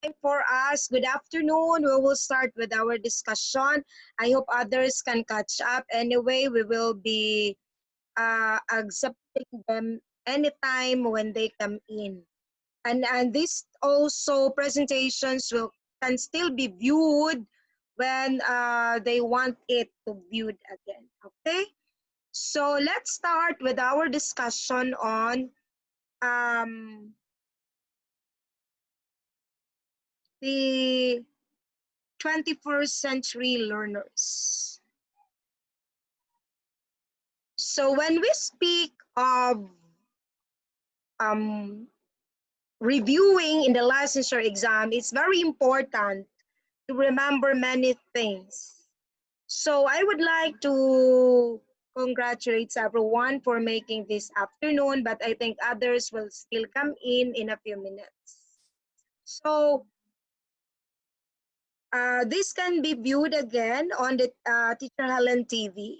time for us. Good afternoon. We will start with our discussion. I hope others can catch up. Anyway, we will be accepting them anytime when they come in. And this also presentations will can still be viewed when they want it to viewed again. Okay. So let's start with our discussion on um, the 21st century learners. So when we speak of um, reviewing in the licensure exam, it's very important to remember many things. So I would like to congratulate everyone for making this afternoon, but I think others will still come in a few minutes. So this can be viewed again on the Teacher Helen TV.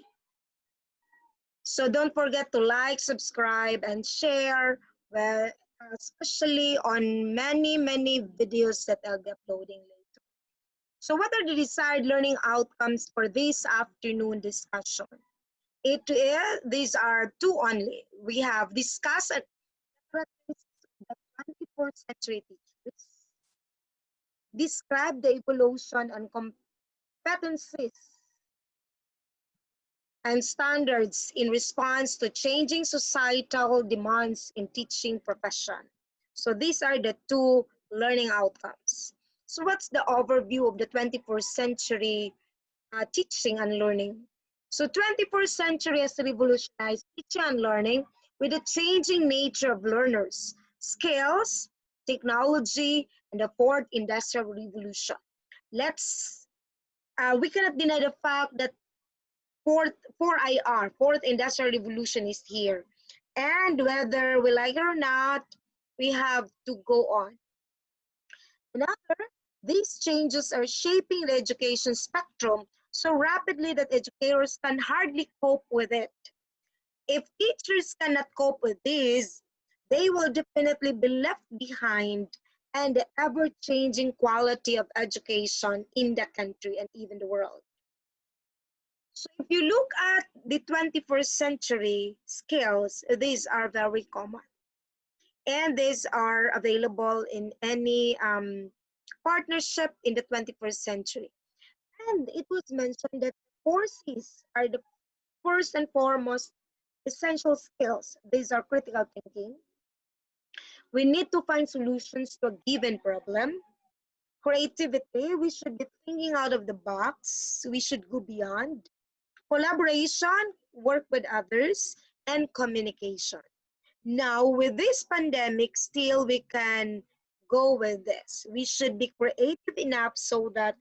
So don't forget to like, subscribe, and share, well, especially on many videos that I'll be uploading later. So what are the desired learning outcomes for this afternoon discussion? These are two only. We have discussed and the 21st century teachers, describe the evolution and competencies and standards in response to changing societal demands in teaching profession. So these are the two learning outcomes. So what's the overview of the 21st century teaching and learning? So 21st century has revolutionized teaching and learning with the changing nature of learners, skills, technology, and the fourth industrial revolution. We cannot deny the fact that fourth industrial revolution is here. And whether we like it or not, we have to go on. Another, these changes are shaping the education spectrum so rapidly that educators can hardly cope with it. If teachers cannot cope with this, they will definitely be left behind and the ever-changing quality of education in the country and even the world. So if you look at the 21st century skills, these are very common. And these are available in any partnership in the 21st century. And it was mentioned that four C's are the first and foremost essential skills. These are critical thinking. We need to find solutions to a given problem. Creativity, we should be thinking out of the box. We should go beyond. Collaboration, work with others, and communication. Now, with this pandemic, still we can go with this. We should be creative enough so that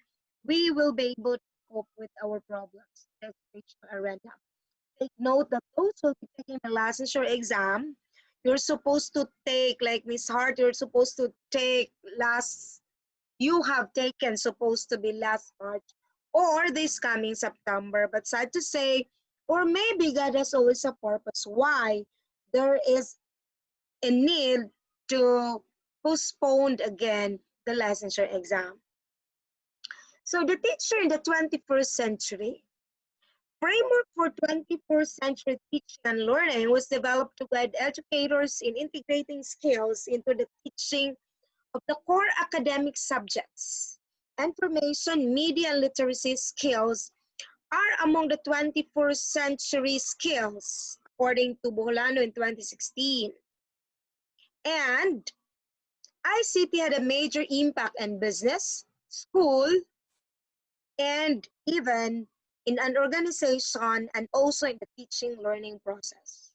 we will be able to cope with our problems in the educational arena. Take note that those who will be taking the licensure exam, you're supposed to take, like Miss Hart, you're supposed to take you have taken supposed to be last March or this coming September. But sad to say, or maybe God has always a purpose why there is a need to postpone again the licensure exam. So the teacher in the 21st century, framework for 21st century teaching and learning was developed to guide educators in integrating skills into the teaching of the core academic subjects. Information, media, and literacy skills are among the 21st century skills, according to Boholano in 2016. And ICT had a major impact on business, school, and even in an organization and also in the teaching learning process.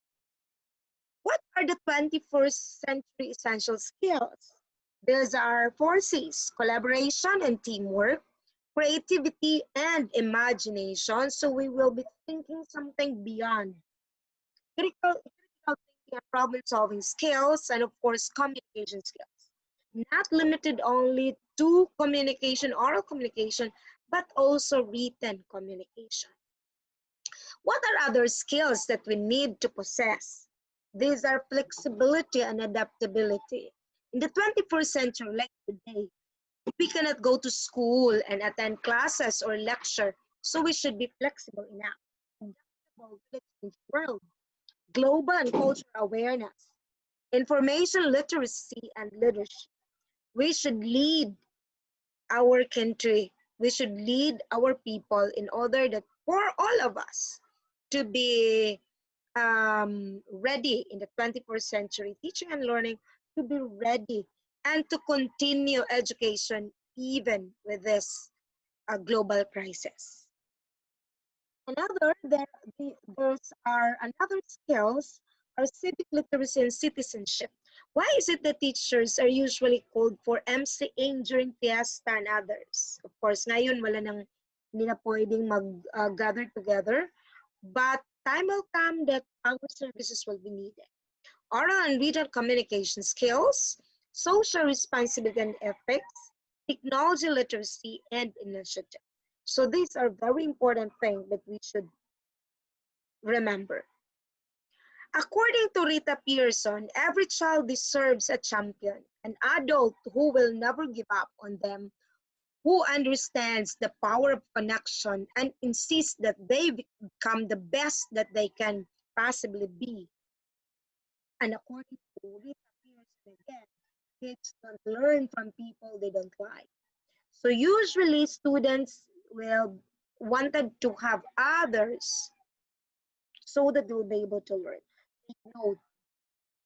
What are the 21st century essential skills? These are four C's: collaboration and teamwork, creativity and imagination. So we will be thinking something beyond critical thinking and problem solving skills, and of course communication skills. Not limited only to communication, oral communication, but also written communication. What are other skills that we need to possess? These are flexibility and adaptability. In the 21st century, like today, We cannot go to school and attend classes or lecture, so we should be flexible enough. Adaptable to the changing world. Global and cultural awareness. Information literacy and leadership. We should lead our country. We should lead our people in order that for all of us to be ready in the 21st century, teaching and learning, to be ready and to continue education even with this global crisis. There's are another skills are civic literacy and citizenship. Why is it that teachers are usually called for MCing during fiesta and others? Of course, ngayon wala nang hindi na pwedeng mag-gather together, but time will come that our services will be needed. Oral and written communication skills, social responsibility and ethics, technology literacy, and initiative. So these are very important things that we should remember. According to Rita Pearson, every child deserves a champion, an adult who will never give up on them, who understands the power of connection and insists that they become the best that they can possibly be. And according to Rita Pearson again, kids don't learn from people they don't like. So usually students will wanted to have others so that they'll be able to learn. Take note,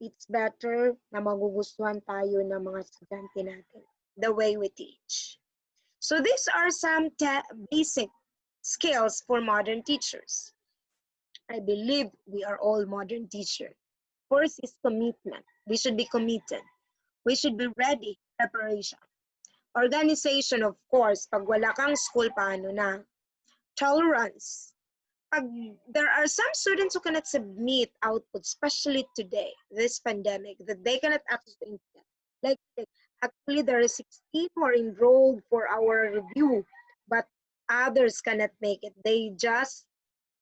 it's better na magugustuhan tayo ng mga estudyante natin, the way we teach. So these are some basic skills for modern teachers. I believe we are all modern teachers. First is commitment. We should be committed. We should be ready, preparation. Organization, of course, pag wala kang school, paano na? Tolerance. Pag there are some students who cannot submit output, especially today, this pandemic, that they cannot access the internet. Like, actually, there are 16 who are enrolled for our review, but others cannot make it. They just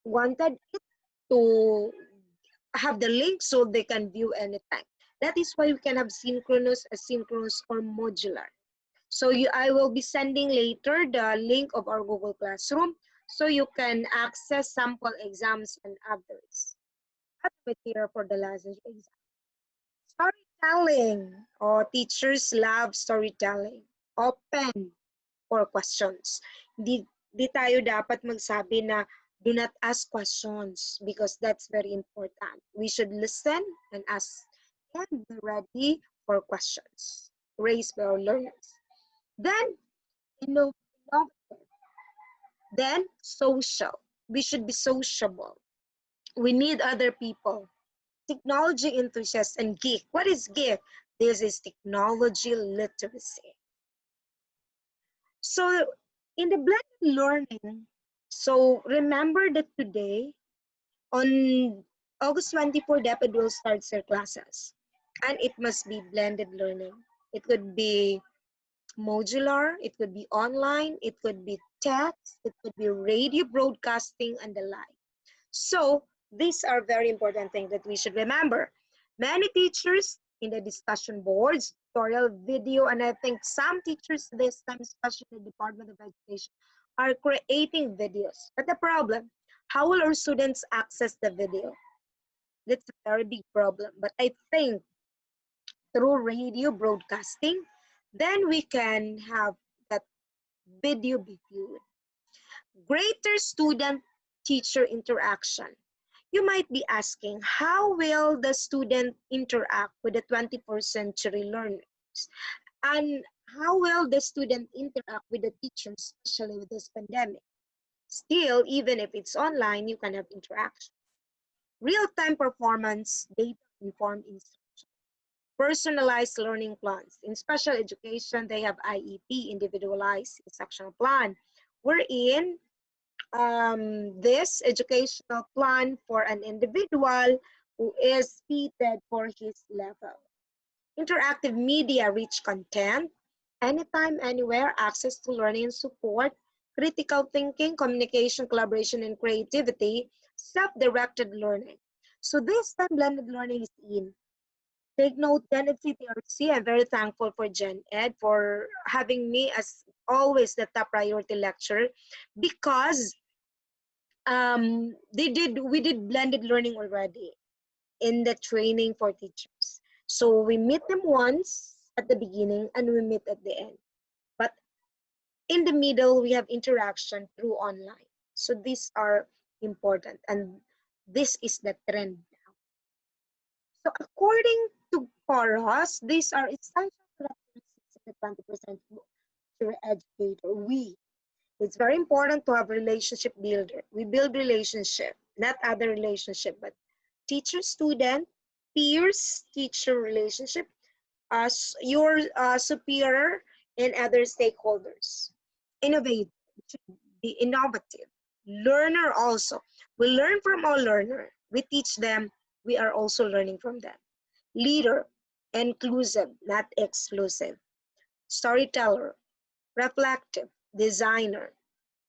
wanted it to have the link so they can view anytime. That is why we can have synchronous, asynchronous, or modular. So I will be sending later the link of our Google Classroom so you can access sample exams and others. Other material for the last exam. Storytelling. Teachers love storytelling. Open for questions. Di tayo dapat magsabi na do not ask questions because that's very important. We should listen and ask and be ready for questions raised by our learners. Then, innovative. Then, social. We should be sociable. We need other people. Technology enthusiasts and geek. What is geek? This is technology literacy. So, in the blended learning, so remember that today, on August 24, DepEd will start their classes. And it must be blended learning. It could be modular, it could be online, it could be text, it could be radio broadcasting, and the like. So these are very important things that we should remember. Many teachers in the discussion boards, tutorial video, and I think some teachers this time, especially the Department of Education, are creating videos. But the problem, how will our students access the video? That's a very big problem. But I think through radio broadcasting, then we can have that video be viewed. Greater student-teacher interaction. You might be asking, how will the student interact with the 21st century learners? And how will the student interact with the teachers, especially with this pandemic? Still, even if it's online, you can have interaction. Real-time performance, data-informed instruction. Personalized learning plans. In special education, they have IEP, individualized instructional plan, wherein this educational plan for an individual who is fitted for his level. Interactive media, rich content, anytime, anywhere, access to learning and support, critical thinking, communication, collaboration, and creativity, self-directed learning. So this time, blended learning is in. Take note then at CTRC, I'm very thankful for Gen Ed for having me as always the top priority lecturer, because we did blended learning already in the training for teachers. So we meet them once at the beginning and we meet at the end. But in the middle, we have interaction through online. So these are important, and this is the trend. So according to Powerhouse, these are essential characteristics of the 20% future educator. It's very important to have relationship builder. We build relationship, not other relationship, but teacher student, peers teacher relationship, as your superior and other stakeholders. Innovate, should be innovative. Learner also. We learn from all learner. We teach them. We are also learning from them. Leader, inclusive, not exclusive. Storyteller, reflective, designer,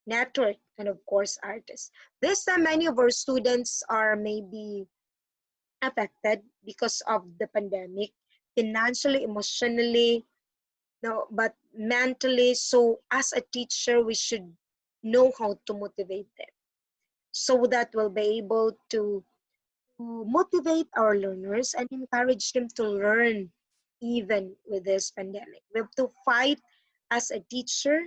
network, and of course, artist. This time, many of our students are maybe affected because of the pandemic, financially, emotionally, no, but mentally. So as a teacher, we should know how to motivate them so that we'll be able to motivate our learners and encourage them to learn even with this pandemic. We have to fight as a teacher,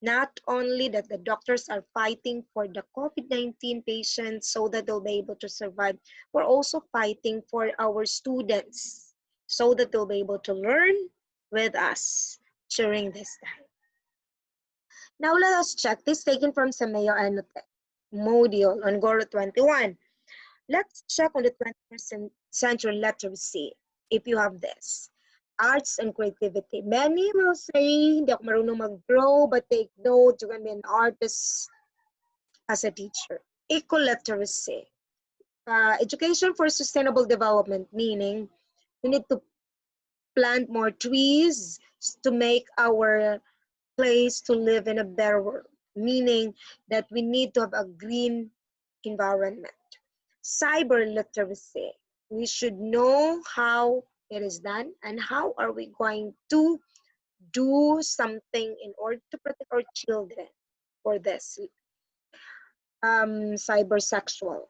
not only that the doctors are fighting for the COVID-19 patients so that they'll be able to survive, we're also fighting for our students so that they'll be able to learn with us during this time. Now let us check this taken from Sameo Anote module on Goro 21. Let's check on the 21st century literacy, if you have this. Arts and creativity. Many will say, hindi ako marunong mag-draw, but take note, you can be an artist as a teacher. Eco-literacy. Education for sustainable development, meaning we need to plant more trees to make our place to live in a better world, meaning that we need to have a green environment. Cyber literacy. We should know how it is done and how are we going to do something in order to protect our children for this cybersexual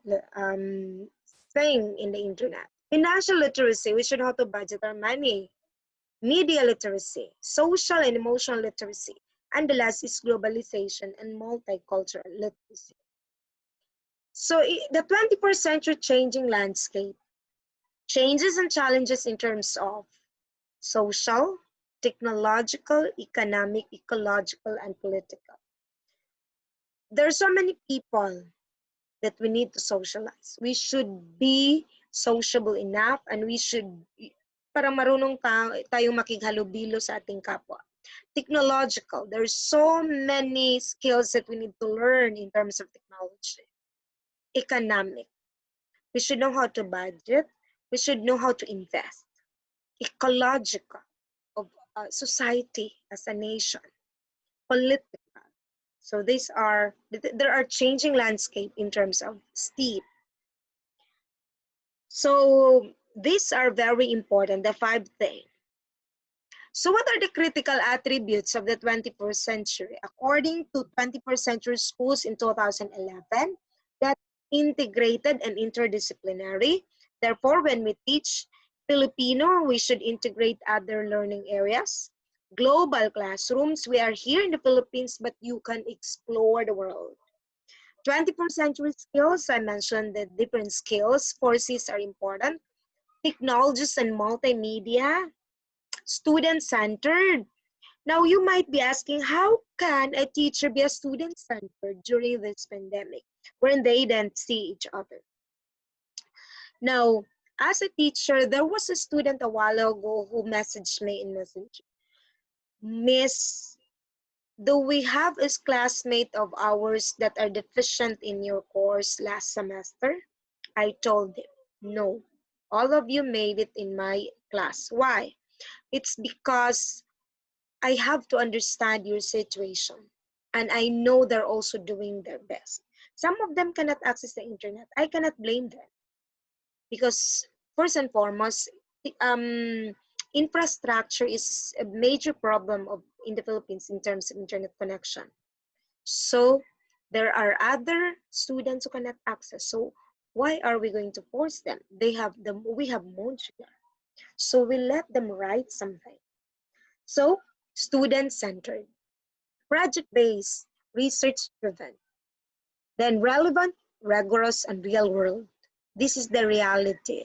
thing in the internet. Financial literacy, we should know how to budget our money. Media literacy, social and emotional literacy, and the last is globalization and multicultural literacy. So the 21st century changing landscape, changes and challenges in terms of social, technological, economic, ecological, and political. There are so many people that we need to socialize. We should be sociable enough, and we should, para marunong tayong makighalubilo sa ating kapwa. Technological, there's so many skills that we need to learn in terms of technology. Economic, we should know how to budget. We should know how to invest. Ecological, of society as a nation. Political. So there are changing landscape in terms of STEAM. So these are very important, the 5 things. So what are the critical attributes of the 21st century? According to 21st century schools in 2011, that integrated and interdisciplinary. Therefore, when we teach Filipino, we should integrate other learning areas. Global classrooms, we are here in the Philippines, but you can explore the world. 21st century skills, I mentioned the different skills. 4 C's are important. Technologies and multimedia. Student-centered. Now, you might be asking, how can a teacher be a student-centered during this pandemic when they didn't see each other? Now, as a teacher, there was a student a while ago who messaged me in Messenger. Miss, do we have a classmate of ours that are deficient in your course last semester? I told him, no, all of you made it in my class. Why? It's because I have to understand your situation. And I know they're also doing their best. Some of them cannot access the internet. I cannot blame them. Because first and foremost, infrastructure is a major problem in the Philippines in terms of internet connection. So there are other students who cannot access. So why are we going to force them? We have modular. So we let them write something. So student-centered, project-based, research-driven, then relevant, rigorous, and real-world. This is the reality.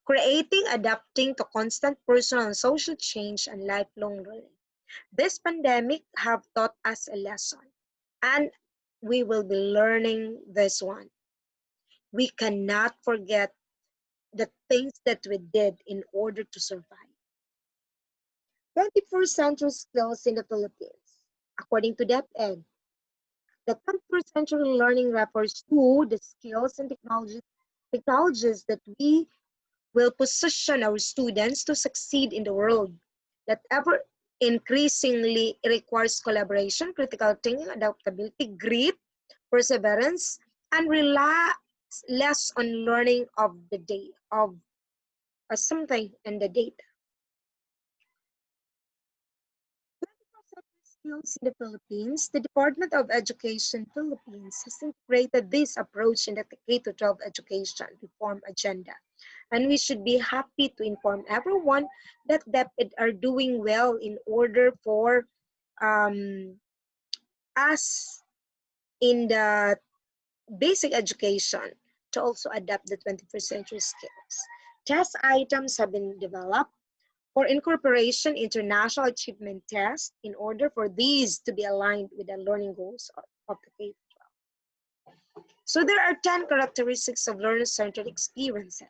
Creating, adapting to constant personal and social change and lifelong learning. This pandemic have taught us a lesson, and we will be learning this one. We cannot forget the things that we did in order to survive. 21st century skills in the Philippines. According to DepEd, the 21st century learning refers to the skills and technologies that we will position our students to succeed in the world that ever increasingly requires collaboration, critical thinking, adaptability, grit, perseverance, and rely less on learning of the day of something in the data. Skills in the Philippines, the Department of Education Philippines has integrated this approach in the K-12 education reform agenda. And we should be happy to inform everyone that DepEd are doing well in order for us in the basic education to also adapt the 21st century skills. Test items have been developed for incorporation international achievement tests in order for these to be aligned with the learning goals of the K-12. So there are 10 characteristics of learner-centered experiences.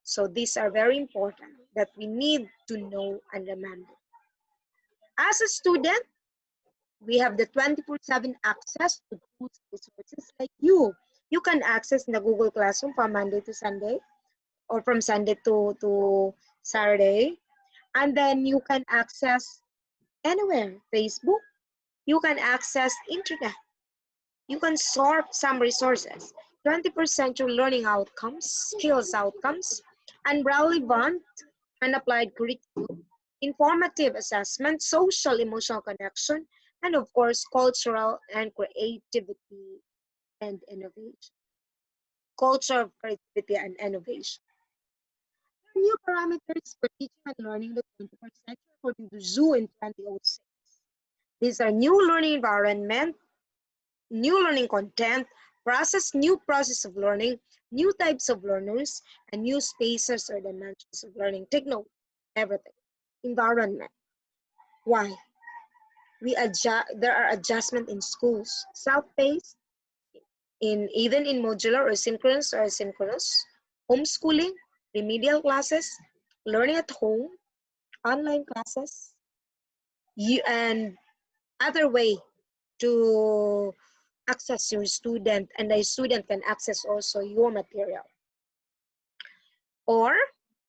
So these are very important that we need to know and remember. As a student, we have the 24/7 access to tools and resources like you. You can access the Google Classroom from Monday to Sunday or from Sunday to Saturday. And then you can access anywhere, Facebook. You can access internet. You can sort some resources. 21st century learning outcomes, skills outcomes, and relevant and applied curriculum, informative assessment, social emotional connection, and of course, cultural and creativity and innovation. Culture of creativity and innovation. New parameters for teaching and learning in the 21st century according to Zoo in 2006. These are new learning environment, new learning content, new process of learning, new types of learners, and new spaces or dimensions of learning. Take note, everything. Environment. Why? There are adjustments in schools, self-paced, even in modular or synchronous or asynchronous, homeschooling, remedial classes, learning at home, online classes, and other way to access your student, and the student can access also your material. Or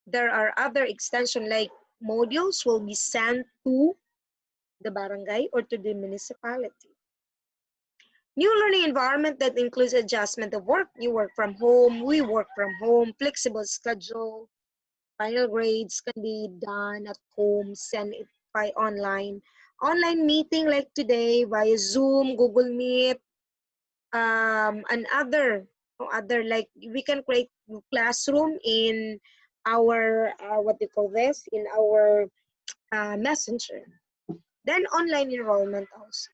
there are other extension like modules will be sent to the barangay or to the municipality. New learning environment that includes adjustment of work. You work from home, we work from home, flexible schedule, final grades can be done at home, send it by online. Online meeting like today via Zoom, Google Meet, and other like we can create classroom in our what do you call this, in our messenger. Then online enrollment also.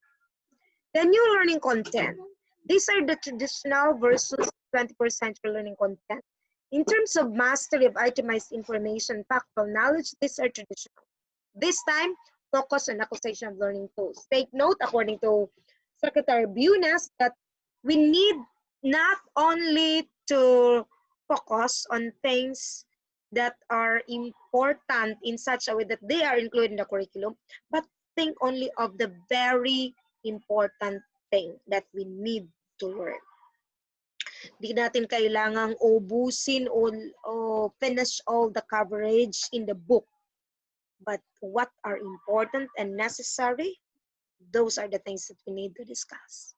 The new learning content. These are the traditional versus 21st century learning content. In terms of mastery of itemized information, factual knowledge, these are traditional. This time, focus on acquisition of learning tools. Take note, according to Secretary Bunas, that we need not only to focus on things that are important in such a way that they are included in the curriculum, but think only of the very important thing that we need to learn. Di natin kailangang ubusin o finish all the coverage in the book. But what are important and necessary, those are the things that we need to discuss.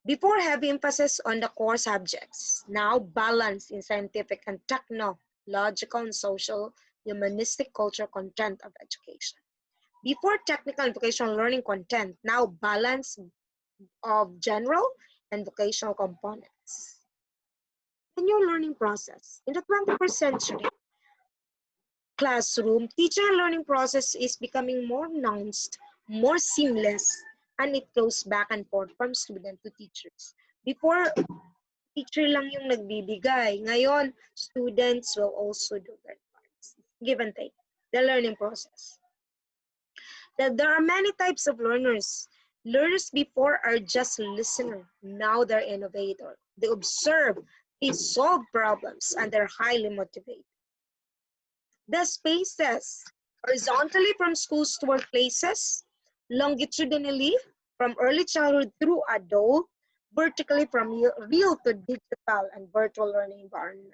Before, heavy emphasis on the core subjects. Now, balance in scientific and logical, and social, humanistic, cultural content of education. Before technical and vocational learning content, now balance of general and vocational components. The new learning process. In the 21st century classroom, teacher learning process is becoming more nuanced, more seamless, and it flows back and forth from student to teachers. Before, teacher lang yung nagbibigay. Ngayon, students will also do their parts. Give and take. The learning process. That there are many types of learners. Learners before are just listener. Now they're innovator. They observe, they solve problems, and they're highly motivated. The spaces, horizontally from schools to workplaces, longitudinally from early childhood through adult, vertically from real to digital and virtual learning environment.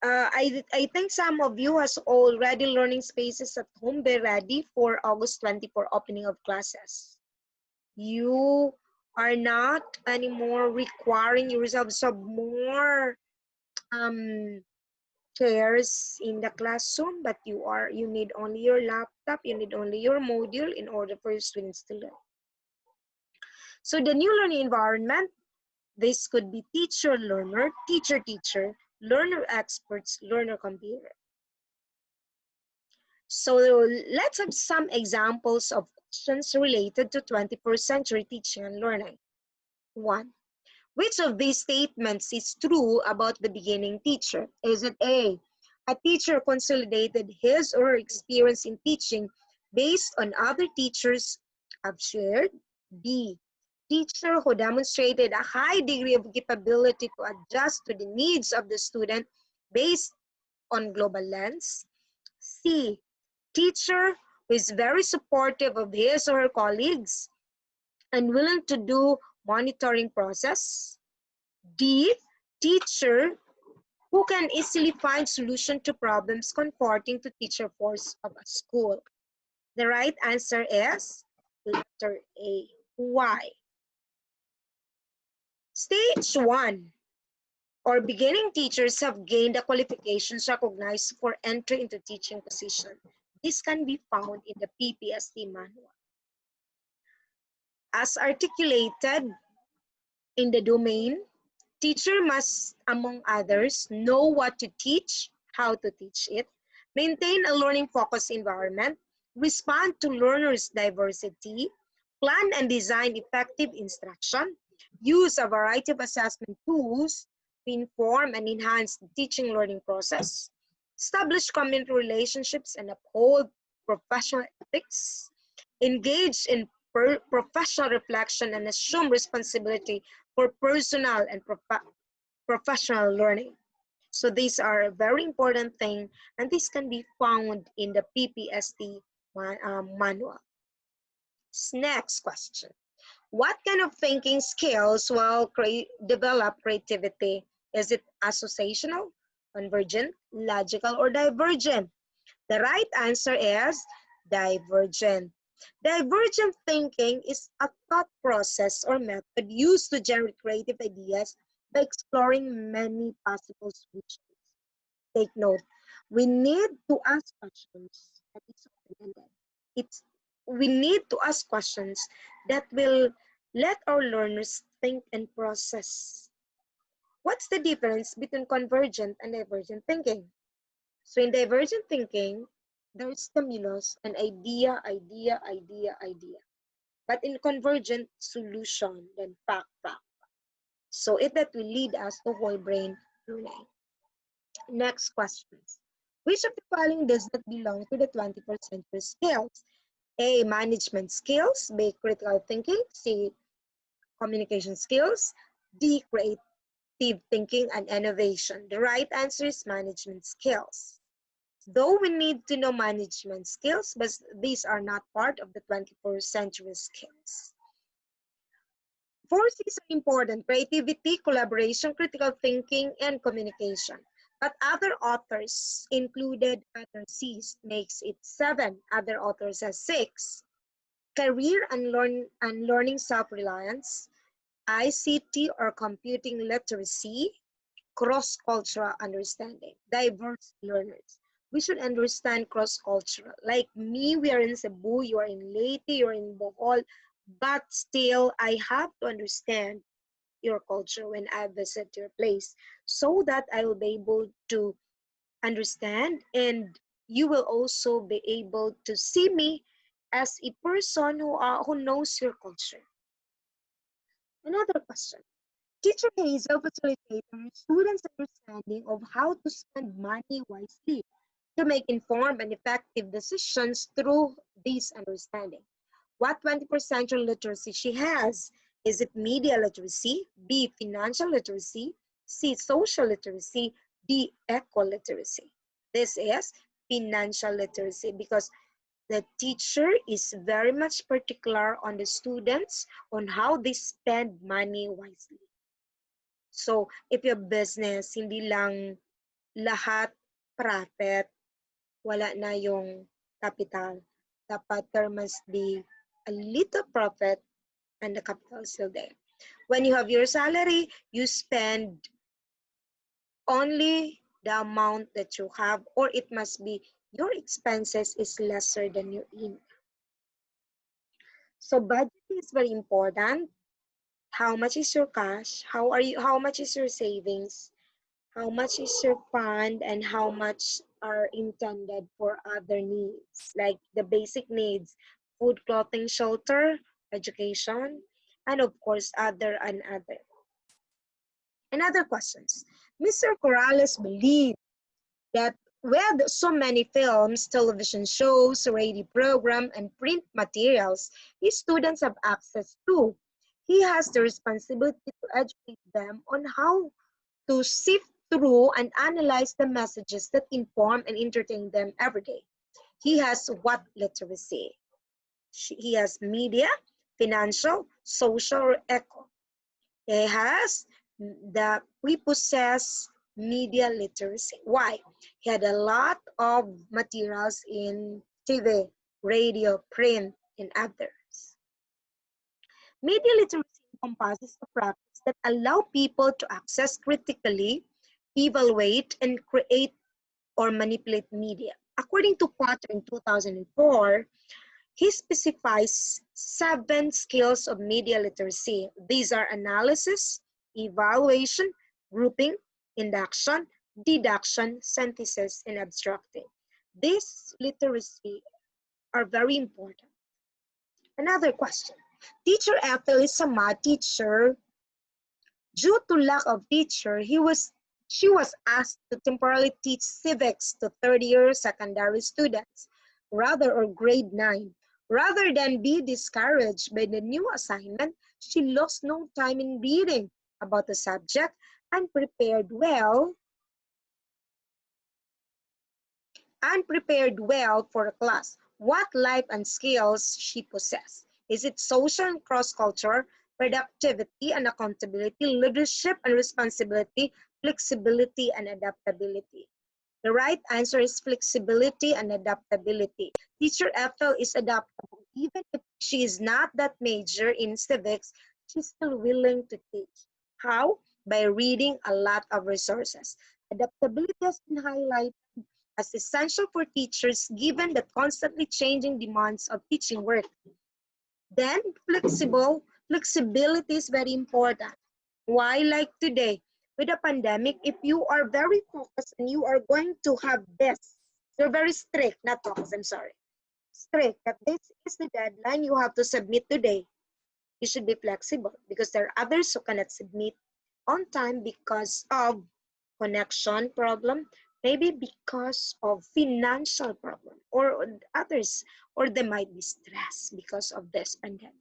I think some of you has already learning spaces at home. They're ready for August 24 opening of classes. You are not anymore requiring yourselves of more chairs in the classroom, but you need only your laptop, you need only your module in order for your students to learn. So the new learning environment, this could be teacher-learner, teacher-teacher, learner-experts, learner-computer. So let's have some examples of questions related to 21st century teaching and learning. 1. Which of these statements is true about the beginning teacher? Is it A, a teacher consolidated his or her experience in teaching based on other teachers have shared? B, teacher who demonstrated a high degree of capability to adjust to the needs of the student based on global lens? C, teacher who is very supportive of his or her colleagues and willing to do monitoring process? D, teacher who can easily find solution to problems comforting to teacher force of a school. The right answer is letter A. Why? Stage 1 or beginning teachers have gained the qualifications recognized for entry into teaching position. This can be found in the PPST manual. As articulated in the domain, teacher must, among others, know what to teach, how to teach it, maintain a learning-focused environment, respond to learners' diversity, plan and design effective instruction, use a variety of assessment tools to inform and enhance the teaching learning process, establish community relationships and uphold professional ethics, engage in professional reflection and assume responsibility for personal and professional learning. So these are a very important thing, and this can be found in the PPST manual. Next question. What kind of thinking skills will develop creativity? Is it associational, convergent, logical, or divergent? The right answer is divergent. Divergent thinking is a thought process or method used to generate creative ideas by exploring many possible solutions. Take note, we need to ask questions that is open-ended. We need to ask questions that will let our learners think and process. What's the difference between convergent and divergent thinking? So in divergent thinking, there's stimulus, an idea. But in convergent, solution, then fact. So that will lead us to whole brain learning. Next questions. Which of the following does not belong to the 21st century skills? A, management skills. B, critical thinking. C, communication skills. D, creative thinking and innovation. The right answer is management skills. Though we need to know management skills, but these are not part of the 21st century skills. 4 C's are important: creativity, collaboration, critical thinking, and communication. But other authors included other C's, makes it 7. Other authors has 6. Career and learning self-reliance, ICT or computing literacy, cross-cultural understanding, diverse learners. We should understand cross-cultural. Like me, we are in Cebu, you are in Leyte, you're in Bohol, but still I have to understand your culture when I visit your place so that I will be able to understand, and you will also be able to see me as a person who knows your culture. Another question. Teacher Hazel facilitated students' understanding of how to spend money wisely to make informed and effective decisions through this understanding. What 21st century literacy she has? Is it media literacy, B, financial literacy, C, social literacy, D, eco literacy? This is financial literacy because the teacher is very much particular on the students on how they spend money wisely. So, if your business, hindi lang lahat profit, wala na yung capital. Dapat there must be a little profit and the capital is still there. When you have your salary, you spend only the amount that you have, or it must be your expenses is lesser than your income. So budgeting is very important. How much is your cash? How much is your savings? How much is your fund, and how much are intended for other needs, like the basic needs, food, clothing, shelter, education, and of course other and other. And other questions. Mr. Corrales believes that with so many films, television shows, radio program, and print materials his students have access to, he has the responsibility to educate them on how to sift through and analyze the messages that inform and entertain them every day. He has what literacy? He has media, financial, social, or eco. He has we possess media literacy. Why? He had a lot of materials in TV, radio, print, and others. Media literacy encompasses a practice that allow people to access critically, evaluate, and create or manipulate media. According to Potter in 2004, he specifies 7 skills of media literacy. These are analysis, evaluation, grouping, induction, deduction, synthesis, and abstracting. These literacy are very important. Another question. Teacher Ethel is a math teacher. Due to lack of teacher, she was asked to temporarily teach civics to third-year secondary students, or grade 9. Rather than be discouraged by the new assignment, she lost no time in reading about the subject and prepared well for the class. What life and skills she possessed? Is it social and cross-culture, productivity and accountability, leadership and responsibility, flexibility and adaptability? The right answer is flexibility and adaptability. Teacher Ethel is adaptable. Even if she is not that major in civics, she's still willing to teach. How? By reading a lot of resources. Adaptability has been highlighted as essential for teachers given the constantly changing demands of teaching work. Then flexibility is very important. Why? Like today, with the pandemic, if you are very focused and you are going to have this, you're very strict, not focused, I'm sorry. Strict, that this is the deadline you have to submit today. You should be flexible because there are others who cannot submit on time because of connection problem, maybe because of financial problem, or others, or they might be stressed because of this pandemic.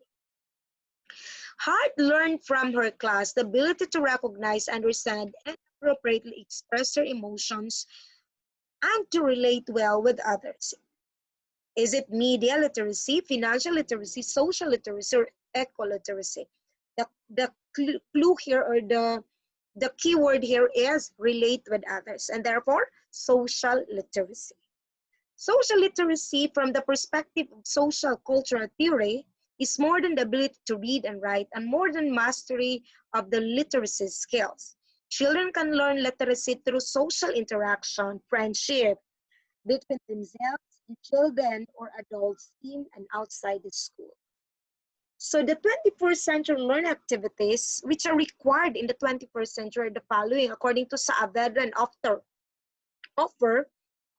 Hart learned from her class the ability to recognize, understand, and appropriately express her emotions and to relate well with others. Is it media literacy, financial literacy, social literacy, or eco-literacy? The clue here, or the key word here is relate with others, and therefore social literacy. Social literacy, from the perspective of social cultural theory, is more than the ability to read and write and more than mastery of the literacy skills. Children can learn literacy through social interaction, friendship between themselves and children or adults in and outside the school. So the 21st century learning activities which are required in the 21st century are the following according to Saavedra and Offer,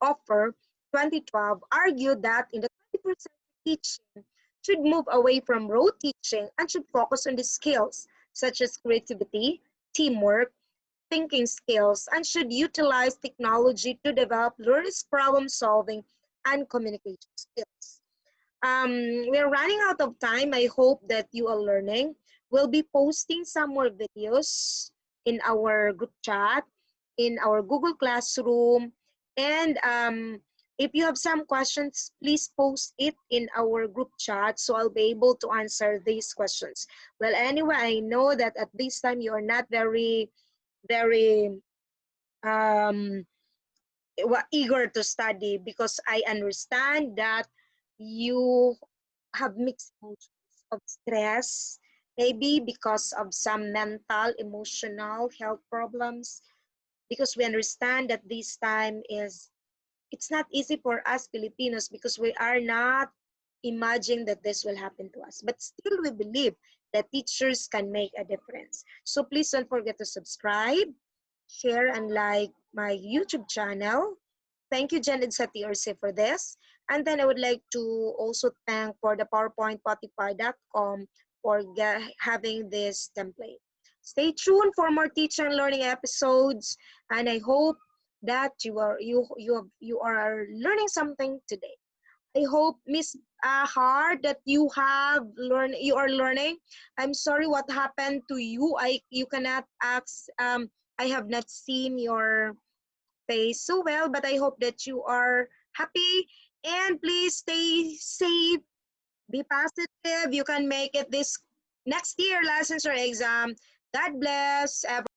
Offer 2012 argued that in the 21st century teaching should move away from rote teaching and should focus on the skills such as creativity, teamwork, thinking skills, and should utilize technology to develop learners' problem solving and communication skills. We're running out of time. I hope that you are learning. We'll be posting some more videos in our group chat, in our Google Classroom. And if you have some questions, please post it in our group chat so I'll be able to answer these questions. Well, anyway, I know that at this time you are not very um, eager to study because I understand that you have mixed emotions of stress, maybe because of some mental, emotional health problems, because we understand that this time is, it's not easy for us Filipinos because we are not imagining that this will happen to us. But still we believe that teachers can make a difference. So please don't forget to subscribe, share, and like my YouTube channel. Thank you, Jen and CTRC for this. And then I would like to also thank for the PowerPointPotify.com for having this template. Stay tuned for more teacher and learning episodes, and I hope that you are learning something today. I hope Miss Hard that you are learning. I'm sorry what happened to you. You cannot ask. I have not seen your face so well, but I hope that you are happy and please stay safe, be positive. You can make it this next year, lessons or exam. God bless everyone.